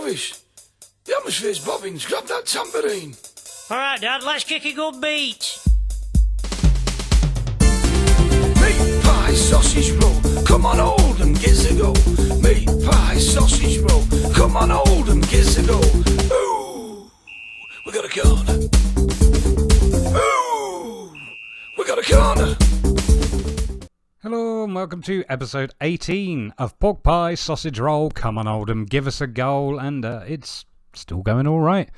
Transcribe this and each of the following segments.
Elvis, the atmosphere's bobbing. Grab that tambourine. All right, Dad, let's kick a good beat. Meat pie, sausage roll. Come on, old and gives a go. Meat pie, sausage roll. Come on, old and gives a go. Ooh, we got a corner. Ooh, we got a corner. Hello and welcome to episode 18 of Pork Pie Sausage Roll. Come on Oldham, give us a goal, and it's still going alright.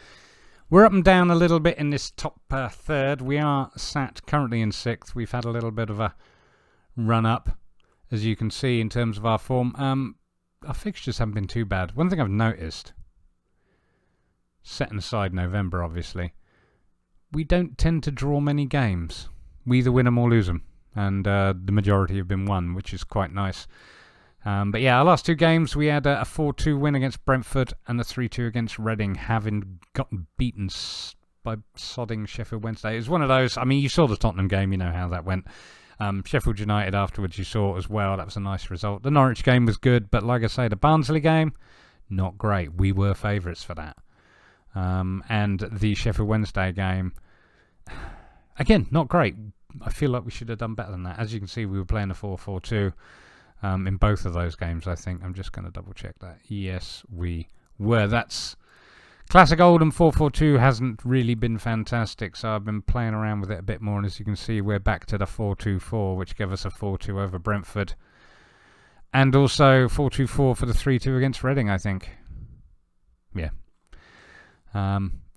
We're up and down a little bit in this top third. We are sat currently in 6th. We've had a little bit of a run up, as you can see, in terms of our form. Our fixtures haven't been too bad. One thing I've noticed, setting aside November obviously, we don't tend to draw many games. We either win them or lose them. And the majority have been won, which is quite nice. But yeah, our last two games, we had a 4-2 win against Brentford and a 3-2 against Reading, having gotten beaten by sodding Sheffield Wednesday. It was one of those, I mean, you saw the Tottenham game, you know how that went. Sheffield United afterwards, you saw as well. That was a nice result. The Norwich game was good, but like I say, the Barnsley game, not great. We were favourites for that. And the Sheffield Wednesday game, again, not great. I feel like we should have done better than that. As you can see, we were playing a 4-4-2 in both of those games, I think. I'm just going to double check that. Yes, we were. That's classic Oldham 4-4-2 hasn't really been fantastic, so I've been playing around with it a bit more. And as you can see, we're back to the 4-2-4, which gave us a 4-2 over Brentford. And also 4-2-4 for the 3-2 against Reading, I think. Yeah.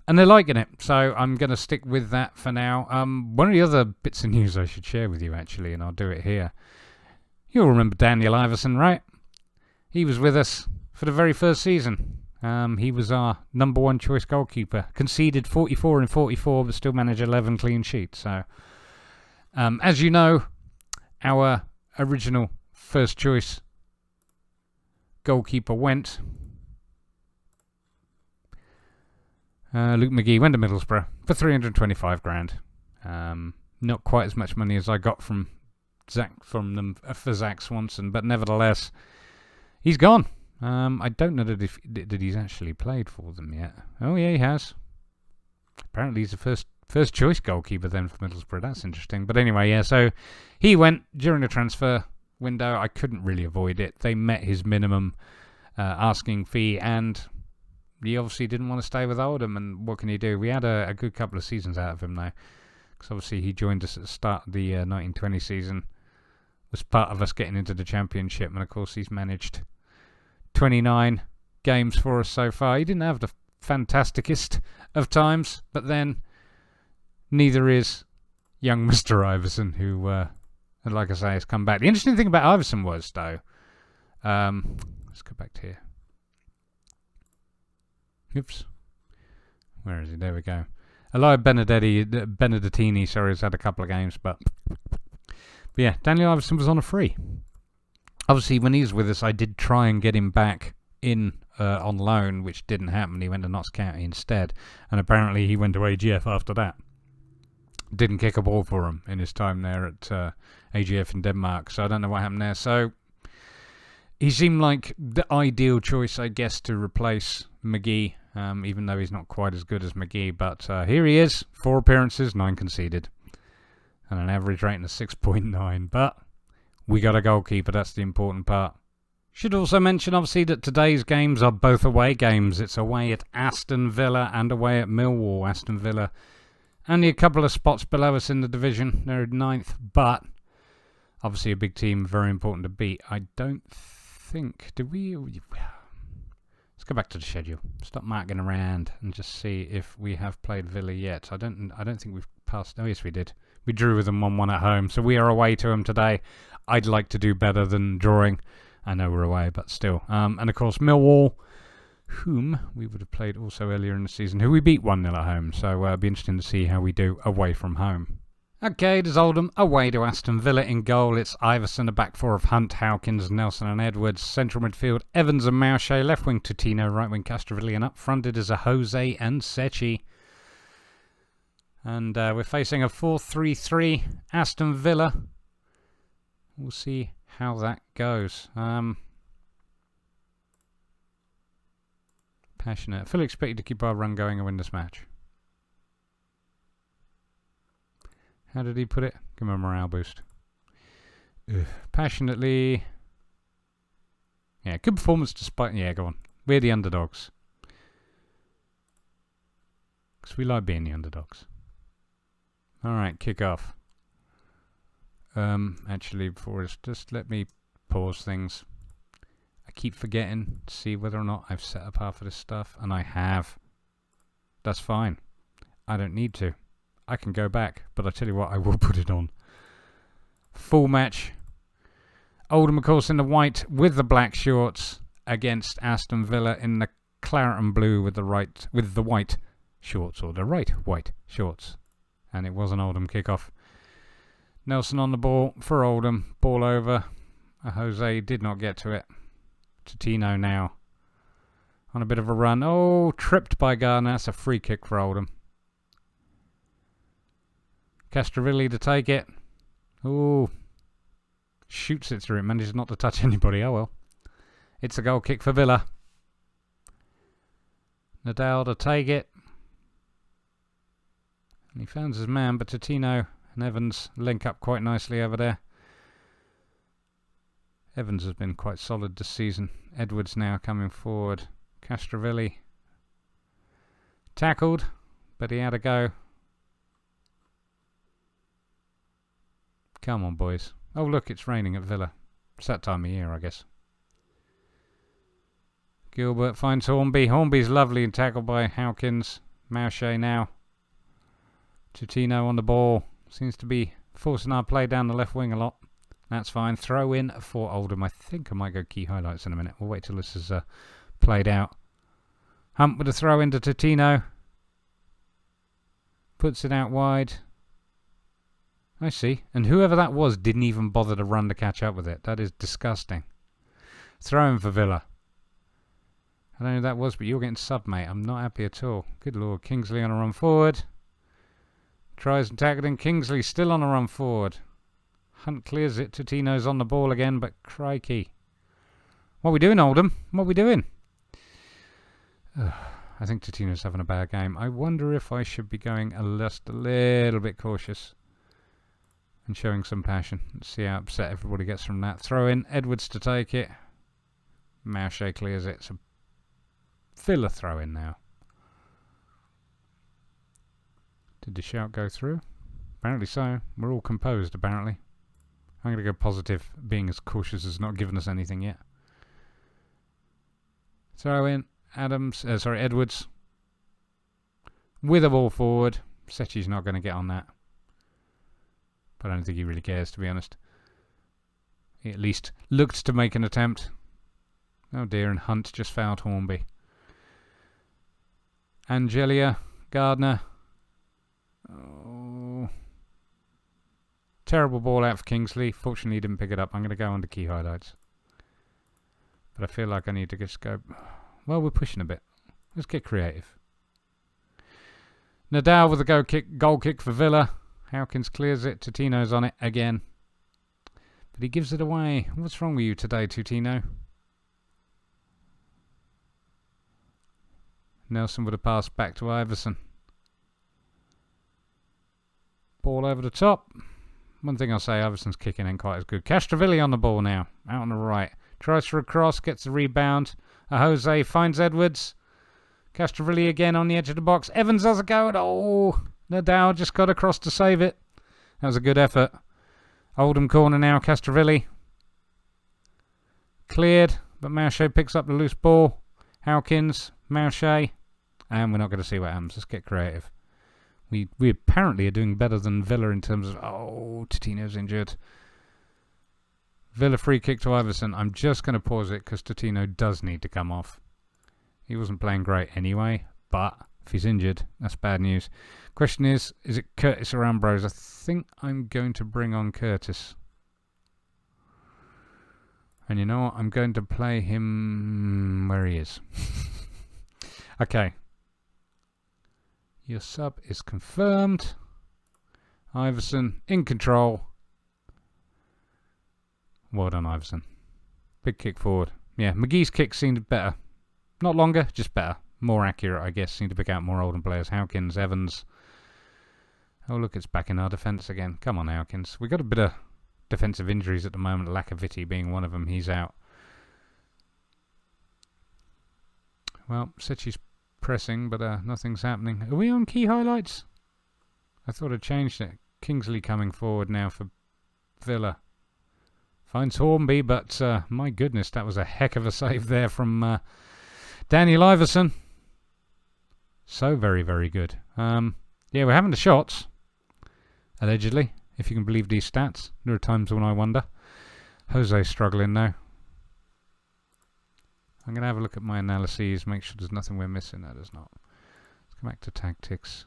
And they're liking it, so I'm going to stick with that for now. One of the other bits of news I should share with you, actually, and I'll do it here. You'll remember Daniel Iverson, right? He was with us for the very first season. He was our number one choice goalkeeper. Conceded 44 in 44, but still managed 11 clean sheets. So, as you know, our original first choice goalkeeper went... Luke McGee went to Middlesbrough for 325 grand. Not quite as much money as I got from for Zach Swanson, but nevertheless, he's gone. I don't know that he's actually played for them yet. Oh yeah, he has. Apparently, he's the first choice goalkeeper then for Middlesbrough. That's interesting. But anyway, yeah. So he went during the transfer window. I couldn't really avoid it. They met his minimum asking fee and. He obviously didn't want to stay with Oldham, and what can you do? We had a good couple of seasons out of him now, because obviously he joined us at the start of the 1920 season, was part of us getting into the Championship, and of course he's managed 29 games for us so far. He didn't have the fantasticest of times, but then neither is young Mr. Iverson, who, like I say, has come back. The interesting thing about Iverson was, though, let's go back to here. Oops. Where is he? There we go. Elia Benedettini, has had a couple of games, but yeah, Daniel Iverson was on a free. Obviously, when he was with us, I did try and get him back in on loan, which didn't happen. He went to Notts County instead, and apparently he went to AGF after that. Didn't kick a ball for him in his time there at AGF in Denmark, so I don't know what happened there. So he seemed like the ideal choice, I guess, to replace McGee. Even though he's not quite as good as McGee, but here he is, 4 appearances, 9 conceded, and an average rating of 6.9. But we got a goalkeeper, that's the important part. Should also mention, obviously, that today's games are both away games. It's away at Aston Villa and away at Millwall. Aston Villa only a couple of spots below us in the division. They're 9th, but obviously a big team, very important to beat. I don't think, did we... Let's go back to the schedule. Stop marking around and just see if we have played Villa yet. I don't think we've passed. Oh yes, we did. We drew with them 1-1 at home, so we are away to them today. I'd like to do better than drawing. I know we're away, but still. And of course, Millwall, whom we would have played also earlier in the season, who we beat 1-0 at home. So it'll be interesting to see how we do away from home. Okay, there's Oldham away to Aston Villa. In goal, it's Iverson, a back four of Hunt, Howkins, Nelson and Edwards. Central midfield, Evans and Mauche. Left wing, Tutino. Right wing, Castrovilli. Up fronted is a Jose and Secchi. And we're facing a 4-3-3 Aston Villa. We'll see how that goes. Passionate. Fully expected to keep our run going and win this match. How did he put it? Give him a morale boost. Ugh. Passionately. Yeah, good performance despite... Yeah, go on. We're the underdogs. Because we like being the underdogs. Alright, kick off. Actually, before it's... Just let me pause things. I keep forgetting to see whether or not I've set up half of this stuff. And I have. That's fine. I don't need to. I can go back. But I tell you what, I will put it on. Full match. Oldham, of course, in the white with the black shorts against Aston Villa in the claret and blue with the white shorts, or the white shorts. And it was an Oldham kickoff. Nelson on the ball for Oldham. Ball over. Jose did not get to it. Tino now on a bit of a run. Oh, tripped by Gardner. That's a free kick for Oldham. Castrovilli to take it. Oh, shoots it through it. Manages not to touch anybody. Oh well. It's a goal kick for Villa. Nadal to take it. And he finds his man, but Tino and Evans link up quite nicely over there. Evans has been quite solid this season. Edwards now coming forward. Castrovilli tackled, but he had a go. Come on, boys. Oh, look, it's raining at Villa. It's that time of year, I guess. Gilbert finds Hornby. Hornby's lovely and tackled by Hawkins. Mauche now. Tino on the ball. Seems to be forcing our play down the left wing a lot. That's fine. Throw in for Oldham. I think I might go key highlights in a minute. We'll wait till this is played out. Hunt with a throw into Tino. Puts it out wide. I see. And whoever that was didn't even bother to run to catch up with it. That is disgusting. Throw in for Villa. I don't know who that was, but you're getting sub, mate. I'm not happy at all. Good lord. Kingsley on a run forward. Tries and tackling. Kingsley still on a run forward. Hunt clears it. Tino's on the ball again, but crikey. What are we doing, Oldham? What are we doing? I think Tino's having a bad game. I wonder if I should be going just a little bit cautious and showing some passion. Let's see how upset everybody gets from that. Throw in. Edwards to take it. Mauche clears it. It's a Villa throw in now. Did the shout go through? Apparently so. We're all composed, apparently. I'm going to go positive, being as cautious as not giving us anything yet. Throw in. Edwards. With a ball forward. Sechi's not going to get on that. But I don't think he really cares, to be honest. He at least looked to make an attempt. Oh dear, and Hunt just fouled Hornby. Angelia. Gardner. Oh. Terrible ball out for Kingsley. Fortunately, he didn't pick it up. I'm going to go on to key highlights. But I feel like I need to just go... Well, we're pushing a bit. Let's get creative. Nadal with a goal kick for Villa. Hawkins clears it. Tino's on it again. But he gives it away. What's wrong with you today, Tino? Nelson with a pass back to Iverson. Ball over the top. One thing I'll say, Iverson's kicking ain't quite as good. Castrovilli on the ball now. Out on the right. Tries for a cross. Gets the rebound. Jose finds Edwards. Castrovilli again on the edge of the box. Evans has a go. And oh, Nadal just got across to save it. That was a good effort. Oldham corner now. Castrovilli. Cleared. But Mauche picks up the loose ball. Hawkins. Mauche. And we're not going to see what happens. Let's get creative. We apparently are doing better than Villa in terms of... Oh, Tino's injured. Villa free kick to Iverson. I'm just going to pause it because Tino does need to come off. He wasn't playing great anyway, but if he's injured, that's bad news. Question is it Curtis or Ambrose? I think I'm going to bring on Curtis. And you know what? I'm going to play him where he is. Okay. Your sub is confirmed. Iverson in control. Well done, Iverson. Big kick forward. Yeah, McGee's kick seemed better. Not longer, just better. more accurate, I guess. Seem to pick out more Oldham players. Howkins, Evans. Oh, look, it's back in our defence again. Come on, Howkins. We've got a bit of defensive injuries at the moment, Lacaviti being one of them. He's out. Well, Sechi's pressing, but nothing's happening. Are we on key highlights? I thought I'd changed it. Kingsley coming forward now for Villa. Finds Hornby, but my goodness, that was a heck of a save there from Daniel Iverson. So very, very good. Yeah, we're having the shots, allegedly, if you can believe these stats. There are times when I wonder. Jose's struggling now. I'm going to have a look at my analyses, make sure there's nothing we're missing. No, there's not. Let's come back to tactics.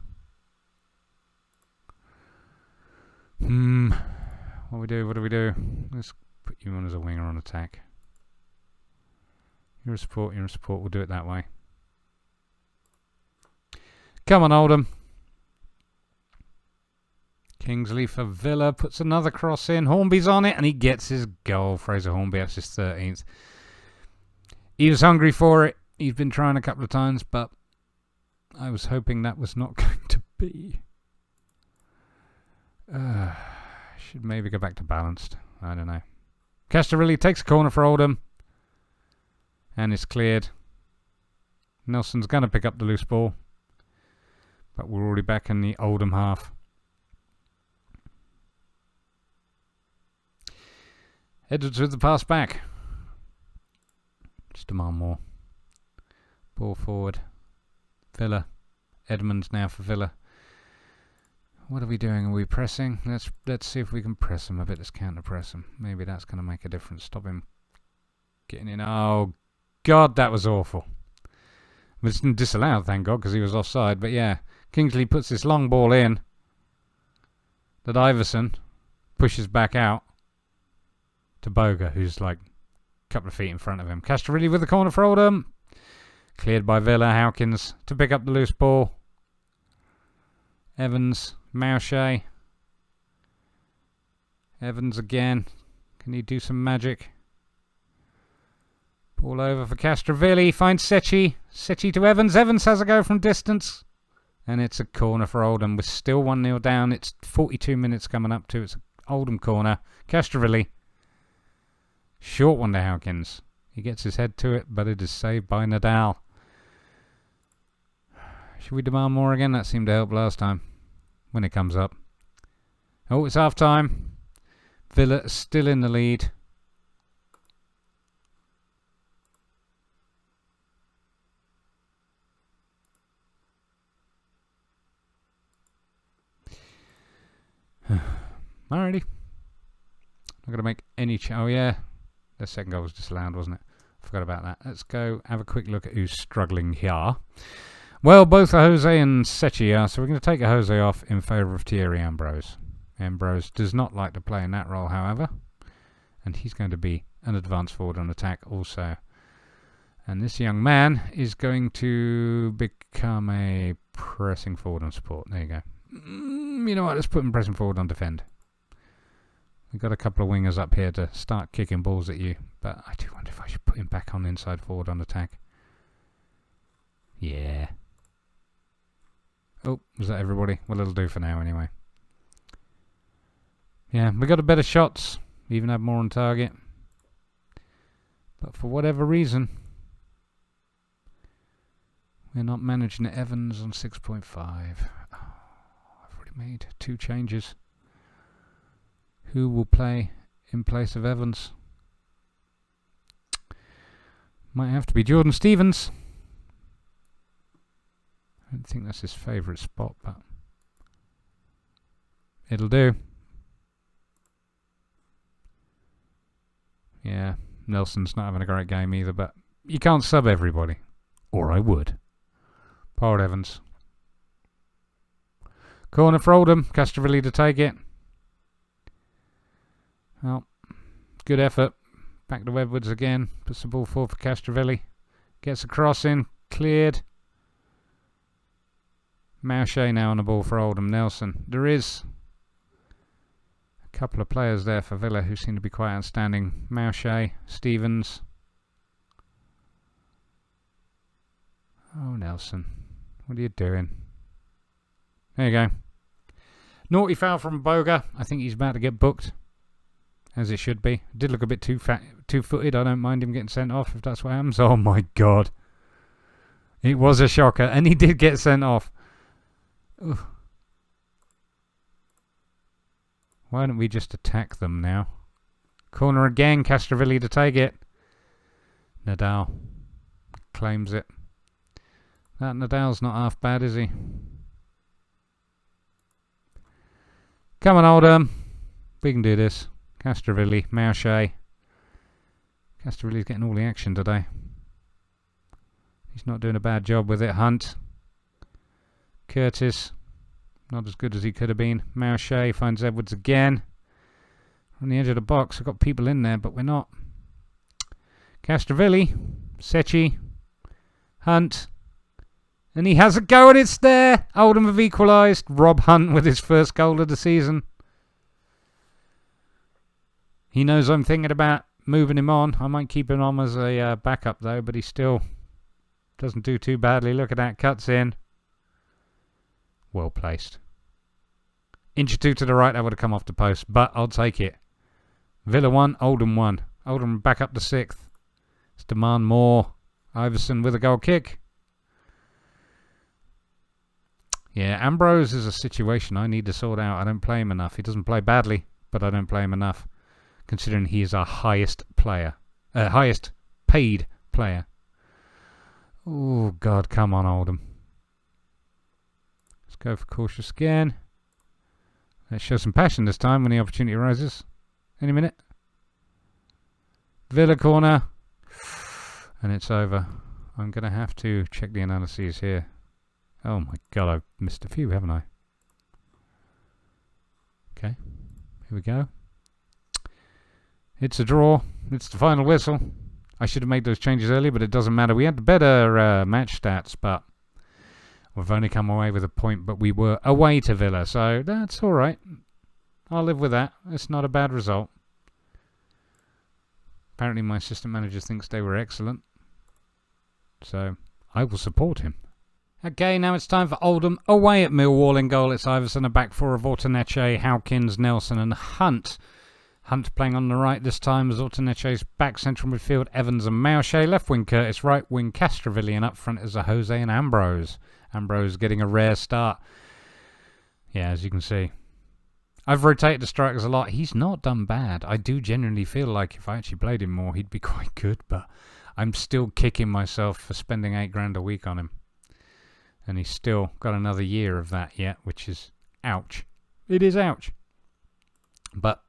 What do we do? Let's put you on as a winger on attack. You're a support, we'll do it that way. Come on, Oldham. Kingsley for Villa, puts another cross in. Hornby's on it, and he gets his goal. Fraser Hornby, that's his 13th. He was hungry for it. He's been trying a couple of times, but I was hoping that was not going to be. Should maybe go back to balanced. I don't know. Castarilli takes a corner for Oldham. And it's cleared. Nelson's going to pick up the loose ball. But we're already back in the Oldham half. Edwards with the pass back. Just demand more. Ball forward. Villa. Edmonds now for Villa. What are we doing? Are we pressing? Let's see if we can press him a bit. Let's counter press him. Maybe that's going to make a difference. Stop him getting in. Oh, God, that was awful. It was disallowed, thank God, because he was offside. But yeah, Kingsley puts this long ball in that Iverson pushes back out to Boga, who's like a couple of feet in front of him. Castarilli with the corner for Oldham. Cleared by Villa. Howkins to pick up the loose ball. Evans, Mauche. Evans again. Can he do some magic? Ball over for Castrovilli. Finds Sechi. Sechi to Evans. Evans has a go from distance. And it's a corner for Oldham. We're still 1-0 down. It's 42 minutes coming up to. It's an Oldham corner. Castrovilli. Short one to Howkins. He gets his head to it, but it is saved by Nadal. Should we demand more again? That seemed to help last time when it comes up. Oh, it's half time. Villa still in the lead. Alrighty. I'm going to make any... oh, yeah. The second goal was disallowed, wasn't it? Forgot about that. Let's go have a quick look at who's struggling here. Well, both Jose and Sechi are, so we're going to take a Jose off in favour of Thierry Ambrose. Ambrose does not like to play in that role, however. And he's going to be an advanced forward on attack also. And this young man is going to become a pressing forward on support. There you go. You know what? Let's put him pressing forward on defend. We've got a couple of wingers up here to start kicking balls at you. But I do wonder if I should put him back on inside forward on attack. Yeah. Oh, was that everybody? Well, it'll do for now anyway. Yeah, we got a better shots. We even had more on target. But for whatever reason, we're not managing it. Evans on 6.5. Oh, I've already made 2 changes. Who will play in place of Evans? Might have to be Jordan Stevens. I don't think that's his favourite spot, but it'll do. Yeah, Nelson's not having a great game either, but you can't sub everybody. Or I would. Poor Evans. Corner for Oldham. Castrovilli to take it. Well, good effort. Back to Edwards again. Puts the ball forward for Castrovilli. Gets a cross in. Cleared. Mauche now on the ball for Oldham. Nelson. There is a couple of players there for Villa who seem to be quite outstanding. Mauche. Stevens. Oh, Nelson, what are you doing? There you go. Naughty foul from Boga. I think he's about to get booked, as it should be. Did look a bit two-footed. I don't mind him getting sent off if that's what happens. Oh my God. It was a shocker, and he did get sent off. Ugh. Why don't we just attack them now? Corner again, Castrovilli to take it. Nadal claims it. That Nadal's not half bad, is he? Come on, Oldham. We can do this. Castrovilli, Mauche. Castrovilli's getting all the action today. He's not doing a bad job with it. Hunt. Curtis. Not as good as he could have been. Mauche finds Edwards again. On the edge of the box. I've got people in there, but we're not. Castrovilli. Secchi. Hunt. And he has a go, and it's there. Oldham have equalised. Rob Hunt with his first goal of the season. He knows I'm thinking about moving him on. I might keep him on as a backup, though, but he still doesn't do too badly. Look at that. Cuts in. Well placed. Inch or two to the right, that would have come off the post, but I'll take it. Villa 1, Oldham 1. Oldham back up to 6th. Let's demand more. Iverson with a goal kick. Yeah, Ambrose is a situation I need to sort out. I don't play him enough. He doesn't play badly, but I don't play him enough, considering he is our highest paid player. Oh, God, come on, Oldham. Let's go for cautious again. Let's show some passion this time when the opportunity arises. Any minute. Villa corner. And it's over. I'm going to have to check the analyses here. Oh my God, I've missed a few, haven't I? Okay, here we go. It's a draw. It's the final whistle. I should have made those changes earlier, but it doesn't matter. We had better match stats, but we've only come away with a point, but we were away to Villa, so that's all right. I'll live with that. It's not a bad result. Apparently my assistant manager thinks they were excellent, so I will support him. Okay, now it's time for Oldham away at Millwall. In goal, it's Iverson, a back four of Ortaneche, Howkins, Nelson and Hunt. Hunt playing on the right this time as Ortaneche's back central midfield, Evans and Mauche. Left wing Curtis, right wing Castrovilli, and up front is a Jose and Ambrose. Ambrose getting a rare start. Yeah, as you can see. I've rotated the strikers a lot. He's not done bad. I do genuinely feel like if I actually played him more, he'd be quite good, but I'm still kicking myself for spending $8,000 a week on him. And he's still got another year of that yet, which is ouch. It is ouch. But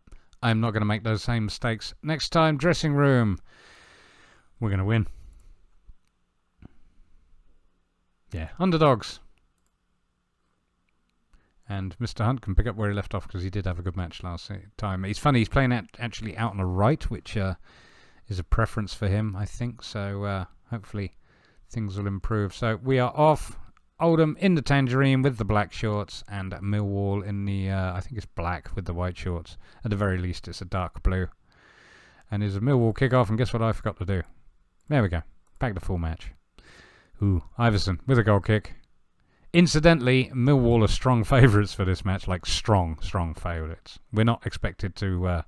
I'm not going to make those same mistakes next time. Dressing room. We're going to win. Yeah, underdogs. And Mr. Hunt can pick up where he left off because he did have a good match last time. He's funny, he's playing actually out on the right, which is a preference for him, I think. So hopefully things will improve. So we are off. Oldham in the tangerine with the black shorts, and Millwall in the, I think it's black with the white shorts. At the very least, it's a dark blue. And it's a Millwall kickoff, and guess what I forgot to do? There we go. Back to full match. Ooh, Iverson with a goal kick. Incidentally, Millwall are strong favourites for this match, like strong favourites. We're not expected to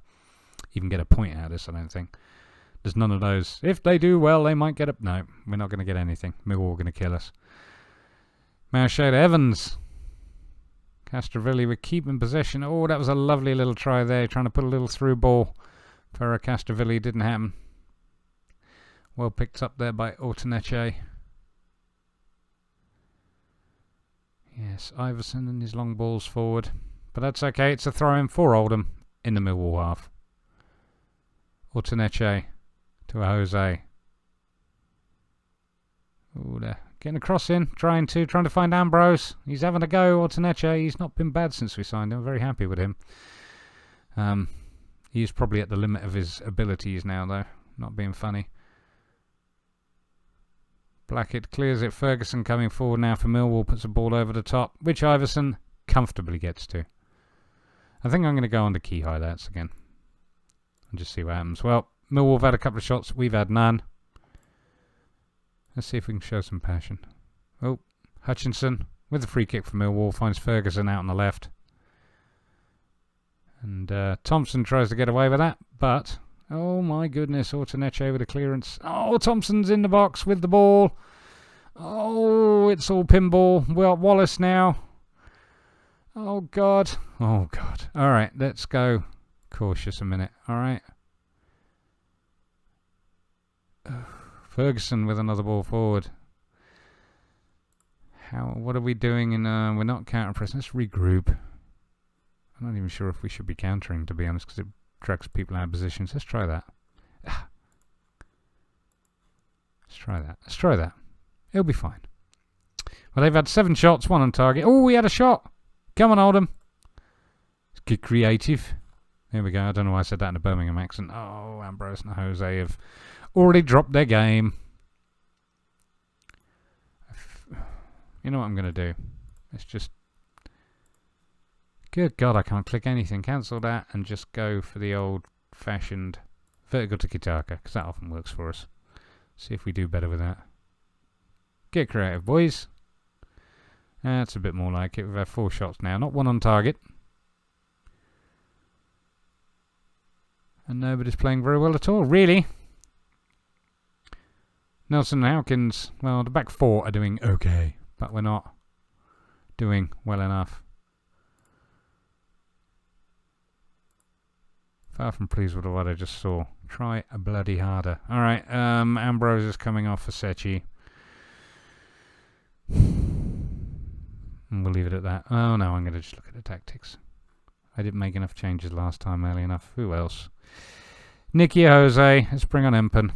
even get a point out of this, I don't think. There's none of those. If they do well, they might get up. No, we're not going to get anything. Millwall are going to kill us. Mauche to Evans. Castrovilli with keeping possession. Oh, that was a lovely little try there. Trying to put a little through ball for Castrovilli. Didn't happen. Well picked up there by Ortaneche. Yes, Iverson and his long balls forward. But that's okay. It's a throw-in for Oldham in the Millwall half. Ortaneche to a Jose. Oh, there. Getting a cross in, trying to find Ambrose. He's having a go, Ortaneche. He's not been bad since we signed him. I'm very happy with him. He's probably at the limit of his abilities now, though. Not being funny. Blackett clears it. Ferguson coming forward now for Millwall. Puts the ball over the top, which Iverson comfortably gets to. I think I'm going to go on to key highlights again. And just see what happens. Well, Millwall have had a couple of shots. We've had none. Let's see if we can show some passion. Oh, Hutchinson with the free kick for Millwall finds Ferguson out on the left. And Thompson tries to get away with that, but oh my goodness, Ortaneche with a clearance. Oh, Thompson's in the box with the ball. Oh, it's all pinball. Well, Wallace now. Oh God. Oh God. All right, let's go cautious a minute. All right. Ferguson with another ball forward. What are we doing? We're not counter pressing. Let's regroup. I'm not even sure if we should be countering, to be honest, because it drags people out of positions. Let's try that. Let's try that. It'll be fine. Well, they've had 7 shots, 1 on target. Oh, we had a shot. Come on, Oldham. Let's get creative. There we go. I don't know why I said that in a Birmingham accent. Oh, Ambrose and Jose have already dropped their game. You know what I'm going to do? Let's just... Good God, I can't click anything. Cancel that and just go for the old-fashioned vertical tiki-taka, because that often works for us. See if we do better with that. Get creative, boys. That's a bit more like it. We've had 4 shots now, not 1 on target. And nobody's playing very well at all, really. Nelson and Hawkins, well, the back 4 are doing okay, but we're not doing well enough. Far from pleased with what I just saw. Try a bloody harder. Alright, Ambrose is coming off for Secchi. And we'll leave it at that. Oh no, I'm going to just look at the tactics. I didn't make enough changes last time early enough. Who else? Nicky Jose. Let's bring on Empen.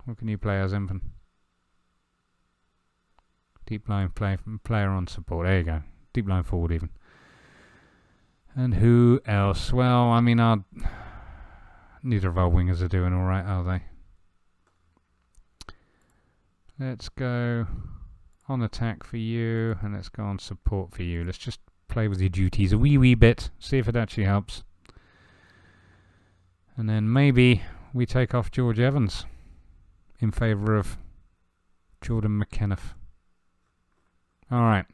What can you play as Empen? Deep line player on support. There you go. Deep line forward even. And who else? Well, I mean, neither of our wingers are doing alright, are they? Let's go on attack for you, and let's go on support for you. Let's just play with your duties a wee bit, see if it actually helps. And then maybe we take off George Evans in favour of Jordan McKenna. Alright.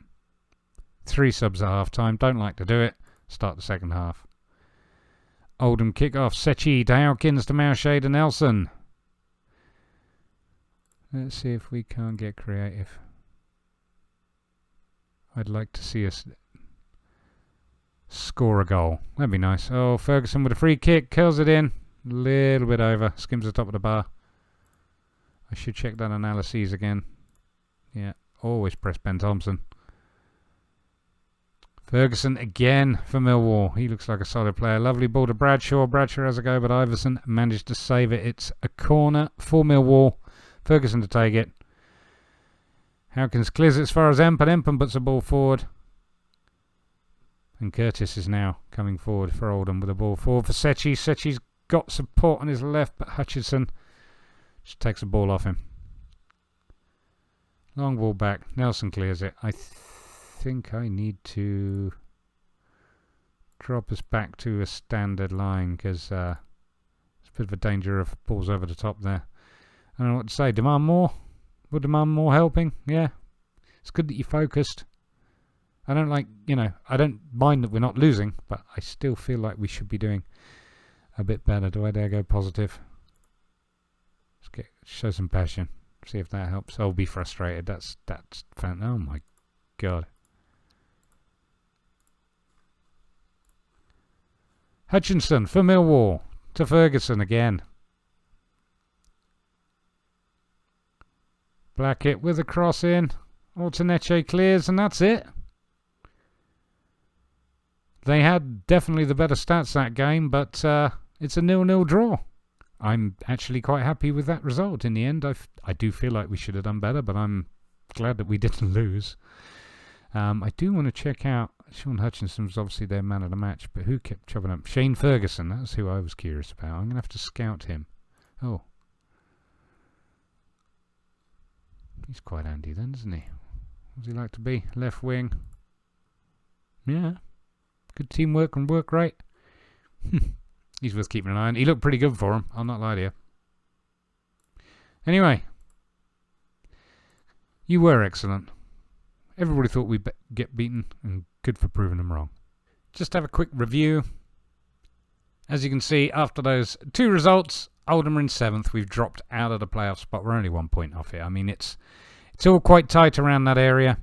3 subs at half time. Don't like to do it. Start the second half. Oldham kick off. Secchi to Hawkins to Mauche to Nelson. Let's see if we can't get creative. I'd like to see us score a goal. That'd be nice. Oh, Ferguson with a free kick. Curls it in. A little bit over. Skims the top of the bar. I should check that analysis again. Yeah. Always press Ben Thompson. Ferguson again for Millwall. He looks like a solid player. Lovely ball to Bradshaw. Bradshaw has a go, but Iverson managed to save it. It's a corner for Millwall. Ferguson to take it. Hawkins clears it as far as Empen. Empen puts the ball forward. And Curtis is now coming forward for Oldham with the ball forward for Secchi. Secchi's got support on his left, but Hutchinson just takes the ball off him. Long ball back. Nelson clears it. I think I need to drop us back to a standard line because there's a bit of a danger of balls over the top there. I don't know what to say. Demand more? Would demand more helping? Yeah. It's good that you focused. I don't I don't mind that we're not losing, but I still feel like we should be doing a bit better. Do I dare go positive? Let's show some passion. See if that helps. I'll be frustrated. That's fun. Oh my God. Hutchinson for Millwall to Ferguson again. Blackett with a cross in. Ortaneche clears, and that's it. They had definitely the better stats that game, but it's a 0-0 draw. I'm actually quite happy with that result in the end. I do feel like we should have done better, but I'm glad that we didn't lose. I do want to check out... Sean Hutchinson was obviously their man of the match, but who kept chopping up? Shane Ferguson, that's who I was curious about. I'm going to have to scout him. Oh. He's quite handy then, isn't he? What does he like to be? Left wing. Yeah. Good teamwork and work rate. He's worth keeping an eye on. He looked pretty good for him. I'll not lie to you. Anyway. You were excellent. Everybody thought we'd get beaten, and good for proving them wrong. Just have a quick review. As you can see, after those 2 results, Oldham are in 7th. We've dropped out of the playoff spot. We're only 1 point off it. I mean, it's all quite tight around that area.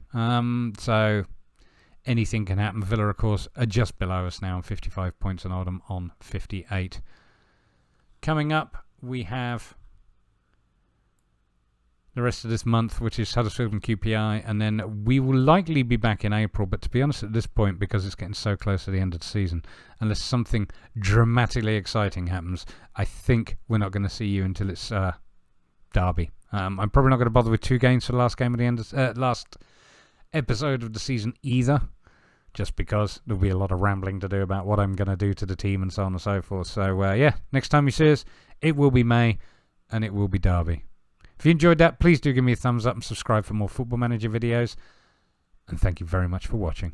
So anything can happen. Villa, of course, are just below us now on 55 points, and Oldham on 58. Coming up, we have the rest of this month, which is Huddersfield and QPI, and then we will likely be back in April. But to be honest, at this point, because it's getting so close to the end of the season, unless something dramatically exciting happens, I think we're not going to see you until it's Derby. I'm probably not going to bother with 2 games for the last game of the end of, last episode of the season either, just because there'll be a lot of rambling to do about what I'm going to do to the team and so on and so forth. So yeah, next time you see us, it will be May, and it will be Derby. If you enjoyed that, please do give me a thumbs up and subscribe for more Football Manager videos. And thank you very much for watching.